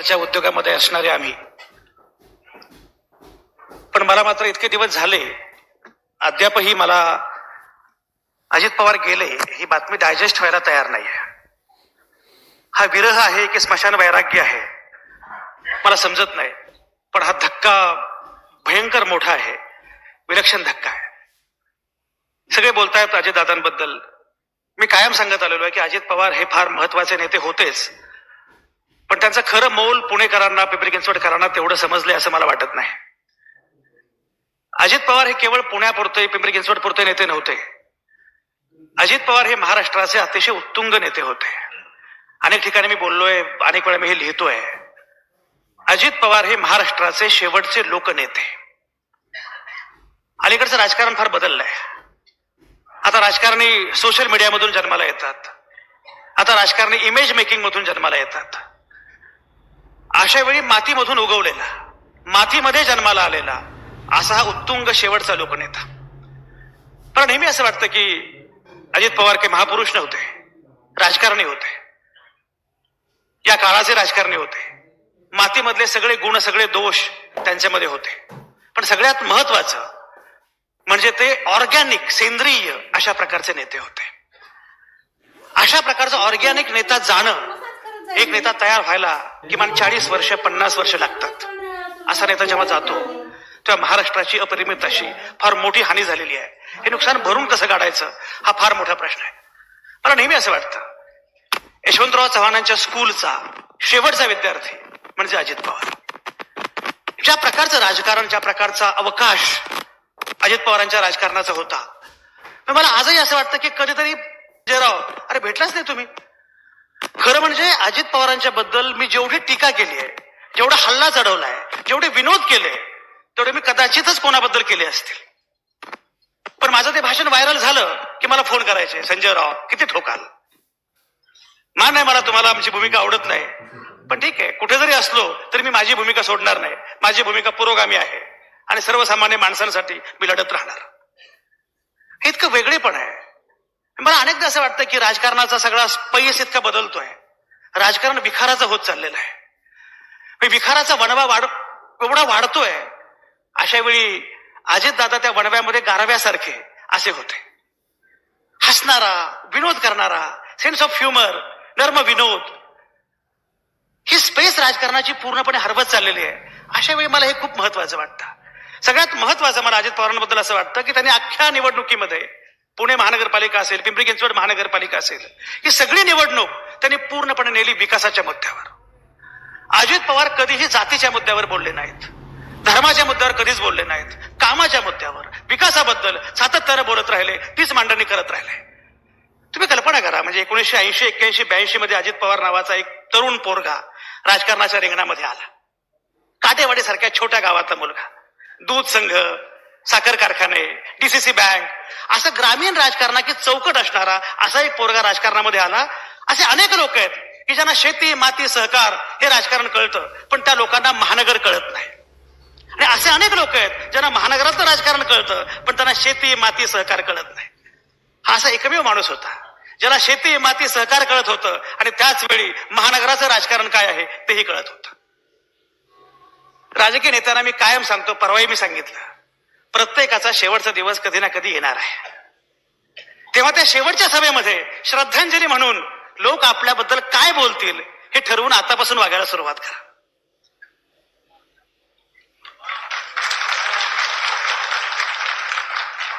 पवारांच्या उद्योगामध्ये असणारे आम्ही, पण मला मात्र इतके दिवस झाले अद्यापही मला अजित पवार गेले ही बातमी डायजेस्ट व्हायला तयार नाही आहे. हा विरह आहे की स्मशान वैराग्य आहे मला समजत नाही, पण हा धक्का भयंकर मोठा आहे, विलक्षण धक्का आहे. सगळे बोलतायत अजितदादांबद्दल. मी कायम सांगत आलेलो आहे की अजित पवार हे फार महत्वाचे नेते होतेच, पण त्यांचं खरं मोल पुणेकरांना, पिंपरी चिंचवडकरांना तेवढं समजले असं मला वाटत नाही. अजित पवार हे केवळ पुण्यापुरते, पिंपरी चिंचवडपुरते नेते नव्हते. अजित पवार हे महाराष्ट्राचे अतिशय उत्तुंग नेते होते. अनेक ठिकाणी मी बोललोय, अनेक वेळा मी हे लिहितोय. अजित पवार हे महाराष्ट्राचे शेवटचे लोकनेते. अलीकडचं राजकारण फार बदललंय. आता राजकारणी सोशल मीडियामधून जन्माला येतात. आता राजकारणी इमेज मेकिंग मधून जन्माला येतात. अशा वेळी मातीमधून उगवलेला, मातीमध्ये जन्माला आलेला असा हा उत्तुंग शेवटचा लोकनेता. पण नेहमी असं वाटतं की अजित पवार काही महापुरुष नव्हते, राजकारणी होते. या काळाचे राजकारणी होते. मातीमधले सगळे गुण, सगळे दोष त्यांच्यामध्ये होते. पण सगळ्यात महत्वाचं म्हणजे ते ऑर्गॅनिक, सेंद्रिय अशा प्रकारचे नेते होते. अशा प्रकारचा ऑर्गॅनिक नेता जाणं, एक नेता तयार व्हायला किमान 40 वर्ष, 50 वर्ष लागतात. असा नेता जेव्हा जातो तेव्हा महाराष्ट्राची अपरिमित अशी फार मोठी हानी झालेली आहे. हे नुकसान भरून कसं काढायचं हा फार मोठा प्रश्न आहे. मला नेहमी असं वाटतं यशवंतराव चव्हाणांच्या स्कूलचा शेवटचा विद्यार्थी म्हणजे अजित पवार. ज्या प्रकारचं राजकारण, ज्या प्रकारचा अवकाश अजित पवारांच्या राजकारणाचा होता, मला आजही असं वाटतं की कधीतरी जयराव, अरे भेटलाच नाही तुम्ही. खरं म्हणजे अजित पवारांच्या बद्दल मी जेवढी टीका केली आहे, जेवढा हल्ला चढवलाय, जेवढे विनोद केले, तेवढे मी कदाचितच कोणाबद्दल केले असतील. पण माझं ते भाषण व्हायरल झालं की मला फोन करायचे, संजय राव किती ठोकाल. मान नाही मला, तुम्हाला आमची भूमिका आवडत नाही, पण ठीक आहे, कुठे जरी असलो तरी मी माझी भूमिका सोडणार नाही. माझी भूमिका पुरोगामी आहे आणि सर्वसामान्य माणसांसाठी मी लढत राहणार. हे इतकं वेगळेपण आहे. मला अनेकदा असं वाटतं की राजकारणाचा सगळा पैस इतका बदलतोय, राजकारण विखाराचं होत चाललेलं आहे. विखाराचा वणवा एवढा वाढतोय. अशा वेळी अजितदादा त्या वणव्यामध्ये गारव्यासारखे असे होते. हसणारा, विनोद करणारा, सेन्स ऑफ ह्युमर, नर्म विनोद, ही स्पेस राजकारणाची पूर्णपणे हरवत चाललेली आहे. अशा वेळी मला हे खूप महत्वाचं वाटतं. सगळ्यात महत्वाचं मला अजित पवारांबद्दल असं वाटतं की त्यांनी अख्ख्या निवडणुकीमध्ये, पुणे महानगरपालिका असेल, पिंपरी चिंचवड महानगरपालिका असेल, ही सगळी निवडणूक त्यांनी पूर्णपणे नेली विकासाच्या मुद्द्यावर. अजित पवार कधीही जातीच्या मुद्द्यावर बोलले नाहीत, धर्माच्या मुद्द्यावर कधीच बोलले नाहीत. कामाच्या मुद्द्यावर, विकासाबद्दल सातत्यानं बोलत राहिले, तीच मांडणी करत राहिले. तुम्ही कल्पना करा, म्हणजे 1980, 81, 82 मध्ये अजित पवार नावाचा एक तरुण पोरगा राजकारणाच्या रिंगणामध्ये आला. काटेवाडी सारख्या छोट्या गावातला मुलगा, दूध संघ, साखर कारखाने, डीसीसी बँक, असं ग्रामीण राजकारणाची चौकट असणारा असा एक पोरगा राजकारणामध्ये आला. असे अनेक लोक आहेत की ज्यांना शेती, माती, सहकार हे राजकारण कळतं, पण त्या लोकांना महानगर कळत नाही. आणि असे अनेक लोक आहेत ज्यांना महानगरातलं राजकारण कळतं, पण त्यांना शेती, माती, सहकार कळत नाही. हा असा एकमेव माणूस होता ज्याला शेती, माती, सहकार कळत होतं आणि त्याच वेळी महानगराचं राजकारण काय आहे तेही कळत होतं. राजकीय नेत्यांना मी कायम सांगतो, परवाही मी सांगितलं, प्रत्येकाचा शेवटचा दिवस कधी ना कधी येणार आहे. तेव्हा त्या शेवटच्या सभेमध्ये श्रद्धांजली म्हणून लोक आपल्याबद्दल काय बोलतील हे ठरवून आतापासून वागायला सुरुवात करा.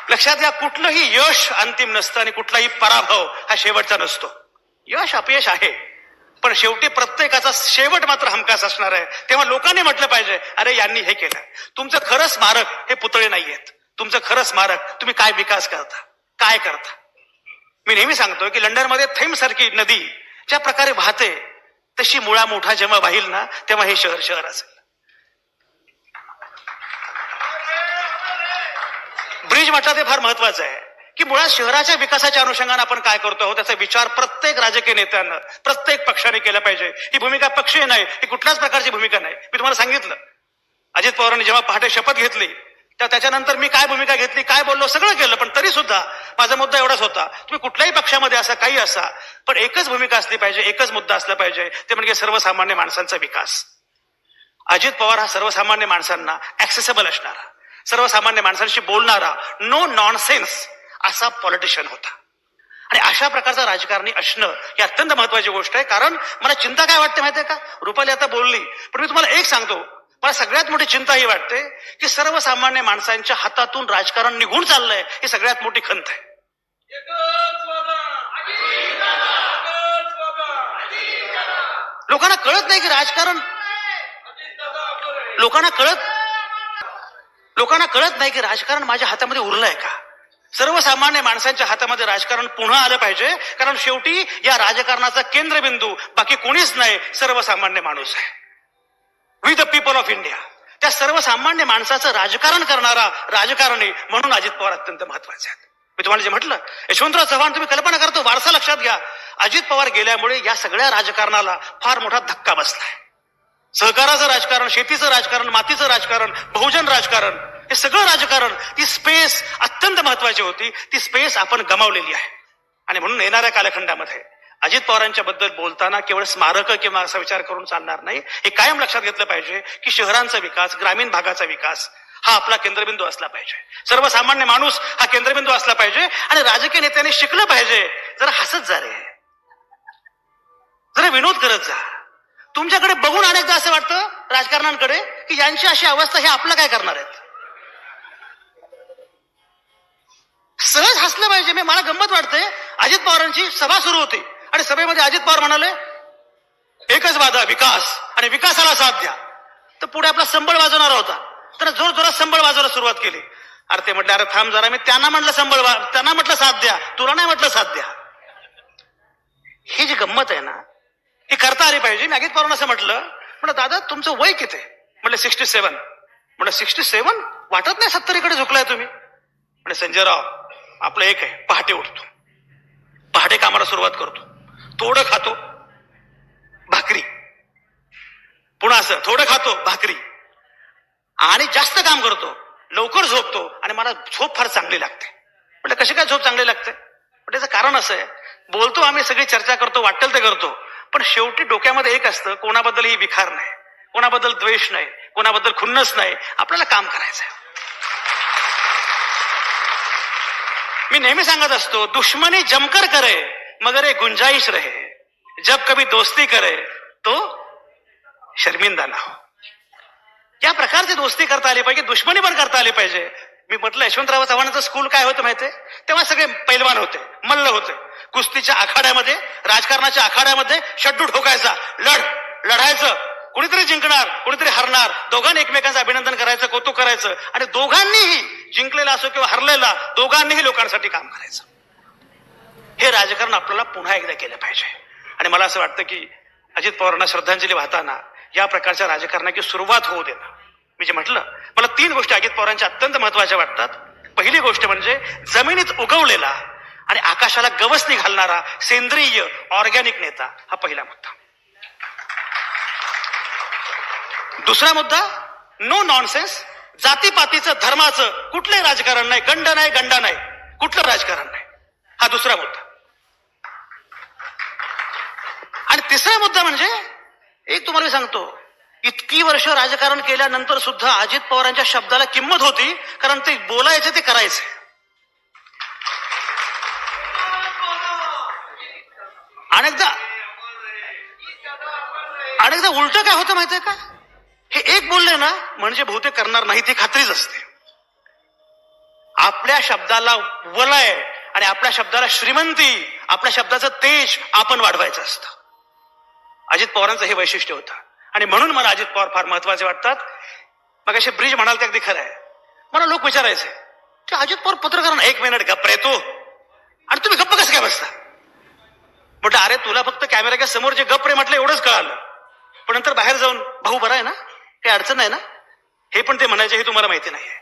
लक्षात घ्या, कुठलंही यश अंतिम नसतं आणि कुठलाही पराभव हा शेवटचा नसतो. यश अपयश आहे, पण शेवटी प्रत्येकाचा शेवट मात्र हमखास असणार आहे. तेव्हा लोकांनी म्हटलं पाहिजे, अरे यांनी हे केलं. तुमचं खरं स्मारक हे पुतळे नाहीयेत. तुमचं खरं स्मारक तुम्ही काय विकास करता, काय करता. मी नेहमी सांगतो की लंडनमध्ये थेम्स सारखी नदी ज्या प्रकारे वाहते, तशी मुळा मोठा जेव्हा वाहील ना, तेव्हा हे शहर शहर असेल. ब्रिज म्हटलं ते फार महत्वाचं आहे की मुळात शहराच्या विकासाच्या अनुषंगाने आपण काय करतो आहोत त्याचा विचार प्रत्येक राजकीय नेत्यानं, प्रत्येक पक्षाने केला पाहिजे. ही भूमिका पक्षीय नाही, ही कुठल्याच प्रकारची भूमिका नाही. मी तुम्हाला सांगितलं, अजित पवारांनी जेव्हा पहाटे शपथ घेतली त्याच्यानंतर मी काय भूमिका घेतली, काय बोललो, सगळं केलं. पण तरी सुद्धा माझा मुद्दा एवढाच होता, तुम्ही कुठल्याही पक्षामध्ये असा, काही असा, पण एकच भूमिका असली पाहिजे, एकच मुद्दा असला पाहिजे, ते म्हणजे सर्वसामान्य माणसांचा विकास. अजित पवार हा सर्वसामान्य माणसांना ऍक्सेसेबल असणारा, सर्वसामान्य माणसांशी बोलणारा, नो नॉनसेन्स असा पॉलिटिशियन होता. आणि अशा प्रकारचा राजकारणी असणं ही अत्यंत महत्वाची गोष्ट आहे. कारण मला चिंता काय वाटते माहितीये का, रुपाली आता बोलली, पण मी तुम्हाला एक सांगतो, मला सगळ्यात मोठी चिंता ही वाटते की सर्वसामान्य माणसांच्या हातातून राजकारण निघून चाललंय. ही सगळ्यात मोठी खंत आहे. लोकांना कळत नाही की राजकारण, लोकांना कळत नाही की राजकारण माझ्या हातामध्ये उरलंय का. सर्वसामान्य माणसांच्या हातामध्ये राजकारण पुन्हा आलं पाहिजे. कारण शेवटी या राजकारणाचा केंद्रबिंदू बाकी कोणीच नाही, सर्वसामान्य माणूस आहे. We the people of India. त्या सर्वसामान्य माणसाचं राजकारण करणारा राजकारणी म्हणून अजित पवार अत्यंत महत्वाचे आहेत. मी तुम्हाला जे म्हटलं, यशवंतराव चव्हाण, तुम्ही कल्पना करतो, वारसा लक्षात घ्या. अजित पवार गेल्यामुळे या सगळ्या राजकारणाला फार मोठा धक्का बसलाय. सहकाराचं राजकारण, शेतीचं राजकारण, मातीचं राजकारण, बहुजन राजकारण, हे सगळं राजकारण, ती स्पेस अत्यंत महत्वाची होती. ती स्पेस आपण गमावलेली आहे. आणि म्हणून येणाऱ्या कालखंडामध्ये अजित पवारांच्या बद्दल बोलताना केवळ स्मारक किंवा असा विचार करून चालणार नाही. हे कायम लक्षात घेतलं पाहिजे की शहरांचा विकास, ग्रामीण भागाचा विकास हा आपला केंद्रबिंदू असला पाहिजे. सर्वसामान्य माणूस हा केंद्रबिंदू असला पाहिजे. आणि राजकीय नेत्यांनी शिकलं पाहिजे, जरा हसत जा रे, जरा विनोद करत जा. तुमच्याकडे बघून अनेकदा असं वाटतं राजकारणांकडे की यांची अशी अवस्था, हे आपलं काय करणार आहेत. सहज हसलं पाहिजे. मला गंमत वाटते, अजित पवारांची सभा सुरू होती आणि सभेमध्ये अजित पवार म्हणाले एकच वादा, विकास, आणि विकासाला साथ द्या. तर पुढे आपला संबळ वाजवणारा होता, तर जोर जोरात संबळ वाजवायला सुरुवात केली. अरे ते म्हटलं, अरे थांब जरा, मी त्यांना म्हटलं त्यांना म्हटलं साथ द्या, तुला नाही म्हटलं साथ द्या. ही जी गंमत आहे ना, ही करता आली पाहिजे. मी अजित पवारांना असं म्हटलं दादा तुमचं वय किती? म्हटलं 67. म्हटलं 67? वाटत नाही 70कडे झुकलाय तुम्ही. म्हणे संजयराव, आपलं एक आहे, पहाटे उठतो, पहाटे कामाला सुरुवात करतो, थोडं खातो भाकरी, पुन्हा असं थोडं खातो भाकरी, आणि जास्त काम करतो, लवकर झोपतो, आणि मला झोप फार चांगली लागते. म्हटलं कशी काय झोप चांगली लागते? पण त्याचं कारण असं आहे, बोलतो आम्ही, सगळी चर्चा करतो, वाटेल ते करतो, पण शेवटी डोक्यामध्ये एक असतं, कोणाबद्दलही विखार नाही, कोणाबद्दल द्वेष नाही, कोणाबद्दल खुन्नस नाही, आपल्याला काम करायचं आहे. मी नेहमी सांगत असतो, दुश्मनी जमकर करे मगर एक गुंजाइश रहे, जब कभी दोस्ती करे तो शर्मिंदा ना हो. या प्रकारची दोस्ती करता आली पाहिजे, दुश्मनी पण करता आली पाहिजे. मी म्हटलं यशवंतराव चव्हाणांचं स्कूल काय होतं माहितीये, तेव्हा सगळे पैलवान होते, मल्ल होते. कुस्तीच्या आखाड्यामध्ये, राजकारणाच्या आखाड्यामध्ये शड्डू ठोकायचा, लढायचं, कुणीतरी जिंकणार, कुणीतरी हरणार, दोघांनी एकमेकांचं अभिनंदन करायचं, कौतुक करायचं, आणि दोघांनीही, जिंकलेला असो किंवा हरलेला, दोघांनीही लोकांसाठी काम करायचं. हे राजकारण आपल्याला पुन्हा एकदा केलं पाहिजे. आणि मला असं वाटतं की अजित पवारांना श्रद्धांजली वाहताना या प्रकारच्या राजकारणाची सुरुवात होऊ देणं. मी जे म्हटलं, मला 3 गोष्टी अजित पवारांच्या अत्यंत महत्वाच्या वाटतात. पहिली गोष्ट म्हणजे जमिनीत उगवलेला आणि आकाशाला गवसणी घालणारा सेंद्रिय ऑर्गॅनिक नेता, हा पहिला मुद्दा. दुसरा मुद्दा, नो नॉनसेन्स, जातीपातीचं, धर्माचं कुठलंही राजकारण नाही, गंड नाही, गंडा नाही, कुठलं राजकारण नाही, हा दुसरा मुद्दा. आणि तिसरा मुद्दा म्हणजे, एक तुम्हाला सांगतो, इतकी वर्ष राजकारण केल्यानंतर सुद्धा अजित पवारांच्या शब्दाला किंमत होती, कारण ते बोलायचे, ते करायचे. अनेकदा उलट काय होतं माहितीये का, हे एक बोलले ना म्हणजे बहुतेक करणार नाही, ती खात्रीच असते. आपल्या शब्दाला वलय आणि आपल्या शब्दाला श्रीमंती, आपल्या शब्दाचं तेज आपण वाढवायचं असतं. अजित पवारांचं हे वैशिष्ट्य होतं. आणि म्हणून मला अजित पवार फार महत्वाचे वाटतात. मग असे ब्रिज म्हणाल ते अगदी खरं आहे. मला लोक विचारायचे की अजित पवार पत्रकारांना, 1 मिनिट गप्प रे तू, आणि तुम्ही गप्प कसं काय बसता? म्हटलं अरे तुला फक्त कॅमेऱ्याच्या समोर जे गप्प रे म्हटलं एवढंच कळालं, पण नंतर बाहेर जाऊन भाऊ बरा आहे ना, काही अडचण नाही ना, हे पण ते म्हणायचे, हे तुम्हाला माहिती नाहीये.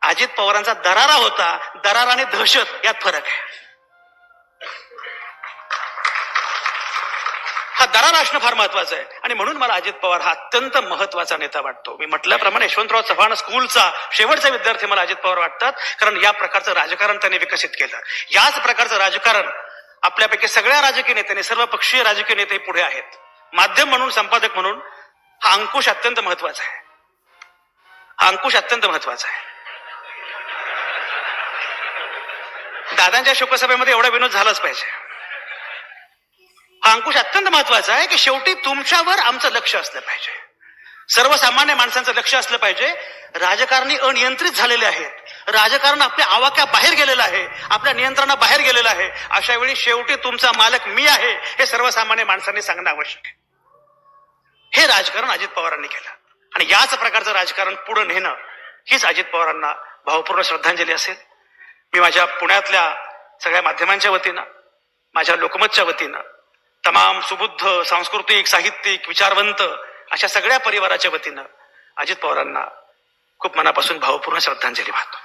अजित पवारांचा दरारा होता, दरार आणि दहशत यात फरक आहे. हा दरार असणं फार महत्वाचं आहे. आणि म्हणून मला अजित पवार हा अत्यंत महत्वाचा नेता वाटतो. मी म्हटल्याप्रमाणे यशवंतराव चव्हाण स्कूलचा शेवटचा विद्यार्थी मला अजित पवार वाटतात, कारण या प्रकारचं राजकारण त्यांनी विकसित केलं. याच प्रकारचं राजकारण आपल्यापैकी सगळ्या राजकीय नेत्यांनी, सर्व पक्षीय राजकीय नेते पुढे आहेत, माध्यम म्हणून, संपादक म्हणून हा अंकुश अत्यंत महत्वाचा आहे. हा अंकुश अत्यंत महत्वाचा आहे. दादांच्या शोकसभेमध्ये एवढा विनोद झालाच पाहिजे. हा अंकुश अत्यंत महत्वाचा आहे की शेवटी तुमच्यावर आमचं लक्ष असलं पाहिजे. सर्वसामान्य माणसांचं लक्ष असलं पाहिजे. राजकारणी अनियंत्रित झालेले आहेत. राजकारण आपल्या आवाक्याबाहेर गेलेलं आहे, आपल्या नियंत्रणाबाहेर गेलेलं आहे. अशा वेळी शेवटी तुमचा मालक मी आहे हे सर्वसामान्य माणसांनी सांगणं आवश्यक आहे. हे राजकारण अजित पवारांनी केलं आणि याच प्रकारचं राजकारण पुढे नेणं हीच अजित पवारांना भावपूर्ण श्रद्धांजली असेल. मी माझ्या पुण्यातल्या सगळ्या माध्यमांच्या वतीनं, माझ्या लोकमतच्या वतीनं, तमाम सुबुद्ध, सांस्कृतिक, साहित्यिक, विचारवंत अशा सगळ्या परिवाराच्या वतीनं अजित पवारांना खूप मनापासून भावपूर्ण श्रद्धांजली वाहतो.